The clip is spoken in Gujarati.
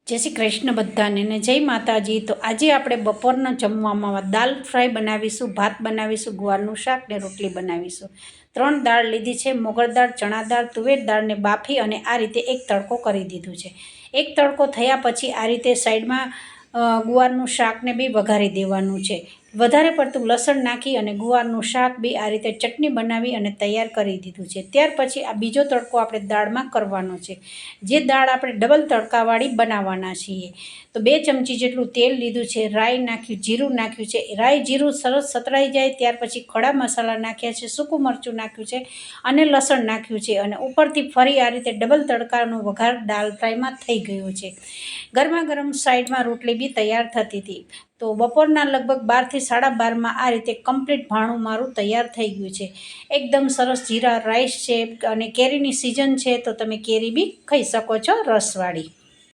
જય શ્રી કૃષ્ણ બધાને ને જય માતાજી। તો આજે આપણે બપોરના જમવામાં દાલ ફ્રાય બનાવીશું, ભાત બનાવીશું, ગુવારનું શાક ને રોટલી બનાવીશું। 3 દાળ લીધી છે, મોગર દાળ, ચણા દાળ, તુવેર દાળને બાફી અને આ રીતે એક તડકો કરી દીધું છે। એક તડકો થયા પછી આ રીતે સાઈડમાં ગુવારનું શાકને બી વઘારી દેવાનું છે। વધારે પડતું લસણ નાખી અને ગુવારનું શાક બી આ રીતે ચટણી બનાવી અને તૈયાર કરી દીધું છે। ત્યાર પછી આ બીજો તડકો આપણે દાળમાં કરવાનો છે, જે દાળ આપણે ડબલ તડકાવાળી બનાવવાના છીએ। તો 2 ચમચી જેટલું તેલ લીધું છે, રાઈ નાખ્યું, જીરું નાખ્યું છે। રાઈ જીરું સરસ સતરાઈ જાય ત્યાર પછી ખડા મસાલા નાખ્યા છે, સૂકું મરચું નાખ્યું છે અને લસણ નાખ્યું છે અને ઉપરથી ફરી આ રીતે ડબલ તડકાનો વઘાર દાળ ફ્રાયમાં થઈ ગયો છે। ગરમા ગરમ સાઈડમાં રોટલી બી તૈયાર થતી હતી। તો બપોરના લગભગ 12 થી 12:30 આ રીતે કમ્પ્લીટ ભાણું મારું તૈયાર થઈ ગયું છે। એકદમ સરસ જીરા રાઈસ છે અને કેરીની સિઝન છે તો તમે કેરી બી ખાઈ શકો છો રસવાળી।